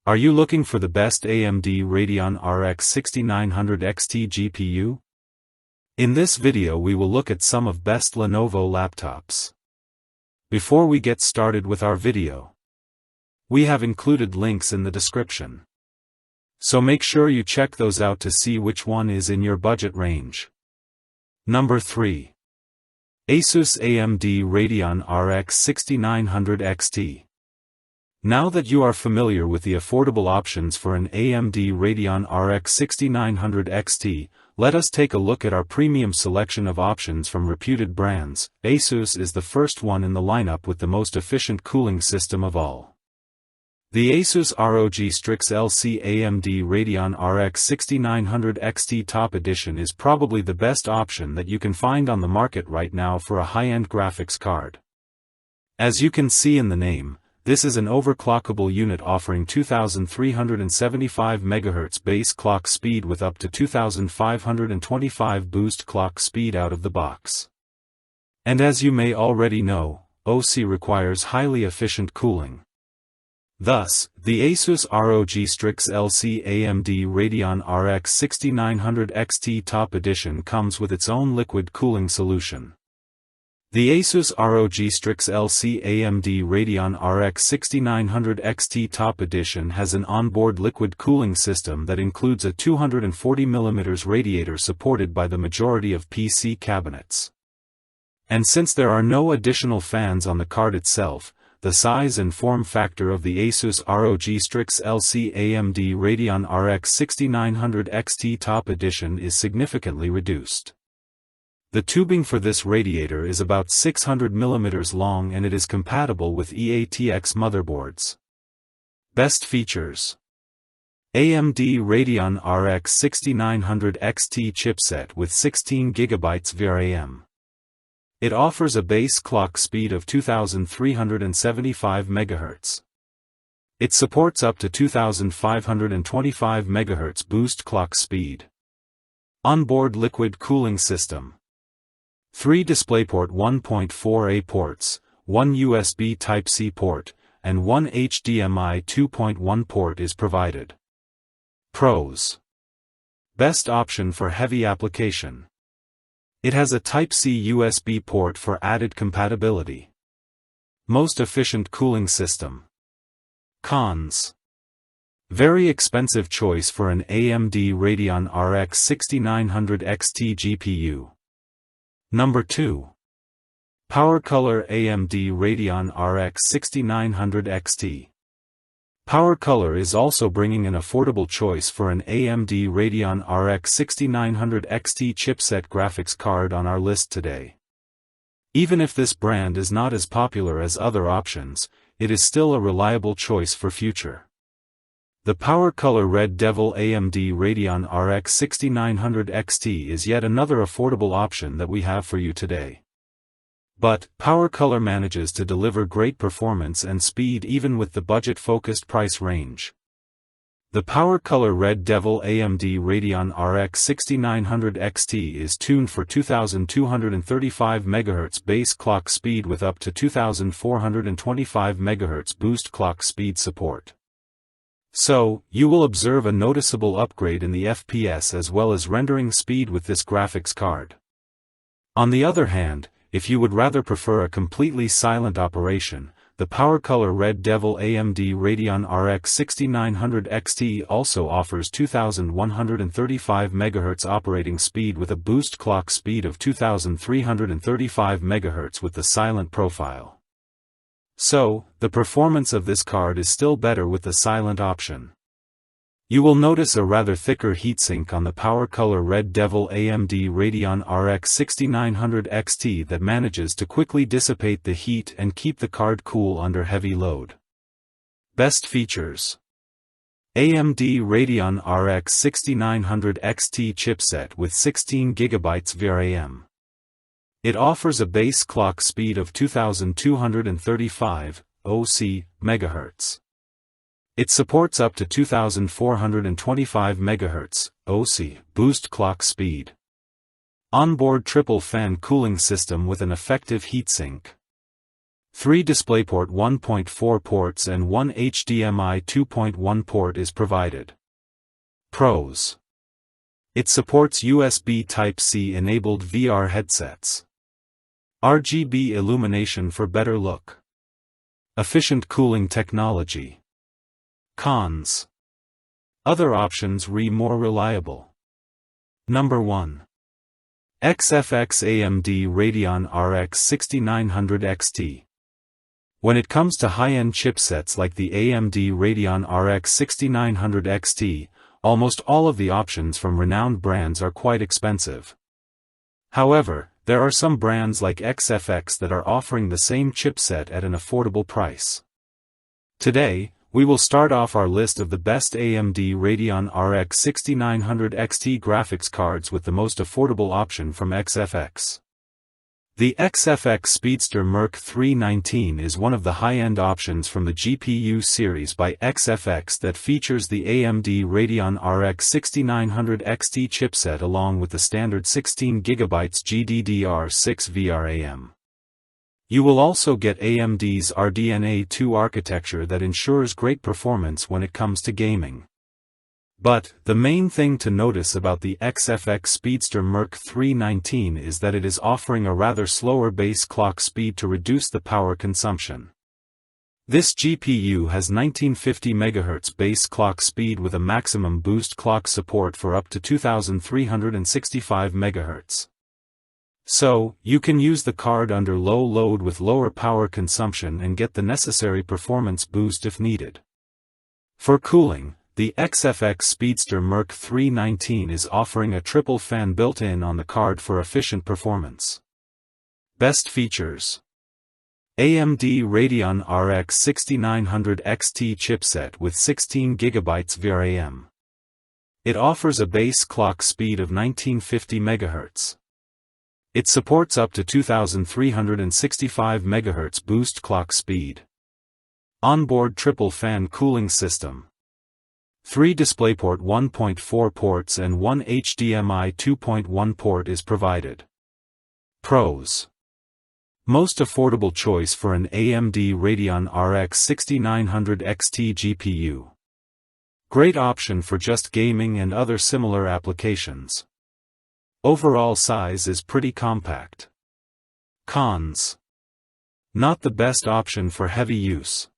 Are you looking for the best AMD Radeon RX 6900 XT GPU? In this video we will look at some of best Lenovo laptops. Before we get started with our video, we have included links in the description. So make sure you check those out to see which one is in your budget range. Number 3. ASUS AMD Radeon RX 6900 XT. Now that you are familiar with the affordable options for an AMD Radeon RX 6900 XT, let us take a look at our premium selection of options from reputed brands. ASUS is the first one in the lineup with the most efficient cooling system of all. The ASUS ROG Strix LC AMD Radeon RX 6900 XT Top Edition is probably the best option that you can find on the market right now for a high-end graphics card. As you can see in the name, this is an overclockable unit offering 2375 MHz base clock speed with up to 2525 boost clock speed out of the box. And as you may already know, OC requires highly efficient cooling. Thus, the ASUS ROG Strix LC AMD Radeon RX 6900 XT Top Edition comes with its own liquid cooling solution. The ASUS ROG Strix LC AMD Radeon RX 6900 XT Top Edition has an onboard liquid cooling system that includes a 240mm radiator supported by the majority of PC cabinets. And since there are no additional fans on the card itself, the size and form factor of the ASUS ROG Strix LC AMD Radeon RX 6900 XT Top Edition is significantly reduced. The tubing for this radiator is about 600mm long and it is compatible with eATX motherboards. Best features: AMD Radeon RX 6900 XT chipset with 16GB VRAM. It offers a base clock speed of 2375 MHz. It supports up to 2525 MHz boost clock speed. Onboard liquid cooling system. 3 DisplayPort 1.4a ports, 1 USB Type-C port, and 1 HDMI 2.1 port is provided. Pros: best option for heavy application. It has a Type-C USB port for added compatibility. Most efficient cooling system. Cons: very expensive choice for an AMD Radeon RX 6900 XT GPU. Number 2. PowerColor AMD Radeon RX 6900 XT. PowerColor is also bringing an affordable choice for an AMD Radeon RX 6900 XT chipset graphics card on our list today. Even if this brand is not as popular as other options, it is still a reliable choice for future. The PowerColor Red Devil AMD Radeon RX 6900 XT is yet another affordable option that we have for you today. But, PowerColor manages to deliver great performance and speed even with the budget-focused price range. The PowerColor Red Devil AMD Radeon RX 6900 XT is tuned for 2235 MHz base clock speed with up to 2425 MHz boost clock speed support. So, you will observe a noticeable upgrade in the FPS as well as rendering speed with this graphics card. On the other hand, if you would rather prefer a completely silent operation, the PowerColor Red Devil AMD Radeon RX 6900 XT also offers 2135 MHz operating speed with a boost clock speed of 2335 MHz with the silent profile. So, the performance of this card is still better with the silent option. You will notice a rather thicker heatsink on the PowerColor Red Devil AMD Radeon RX 6900 XT that manages to quickly dissipate the heat and keep the card cool under heavy load. Best features: AMD Radeon RX 6900 XT chipset with 16GB VRAM. It offers a base clock speed of 2235 MHz. It supports up to 2425 MHz OC boost clock speed. Onboard triple fan cooling system with an effective heatsink. 3 DisplayPort 1.4 ports and 1 HDMI 2.1 port is provided. Pros: it supports USB Type-C enabled VR headsets. RGB illumination for better look. Efficient cooling technology. Cons: other options more reliable. Number 1. XFX AMD Radeon RX 6900 XT. When it comes to high-end chipsets like the AMD Radeon RX 6900 XT, almost all of the options from renowned brands are quite expensive. However, there are some brands like XFX that are offering the same chipset at an affordable price. Today, we will start off our list of the best AMD Radeon RX 6900 XT graphics cards with the most affordable option from XFX. The XFX Speedster Merc 319 is one of the high-end options from the GPU series by XFX that features the AMD Radeon RX 6900 XT chipset along with the standard 16GB GDDR6 VRAM. You will also get AMD's RDNA2 architecture that ensures great performance when it comes to gaming. But, the main thing to notice about the XFX Speedster Merc 319 is that it is offering a rather slower base clock speed to reduce the power consumption. This GPU has 1950 MHz base clock speed with a maximum boost clock support for up to 2365 MHz. So, you can use the card under low load with lower power consumption and get the necessary performance boost if needed. For cooling, the XFX Speedster Merc 319 is offering a triple fan built-in on the card for efficient performance. Best features: AMD Radeon RX 6900 XT chipset with 16GB VRAM. It offers a base clock speed of 1950 MHz. It supports up to 2365 MHz boost clock speed. Onboard triple fan cooling system. 3 DisplayPort 1.4 ports and 1 HDMI 2.1 port is provided. Pros: most affordable choice for an AMD Radeon RX 6900 XT GPU. Great option for just gaming and other similar applications. Overall size is pretty compact. Cons: not the best option for heavy use.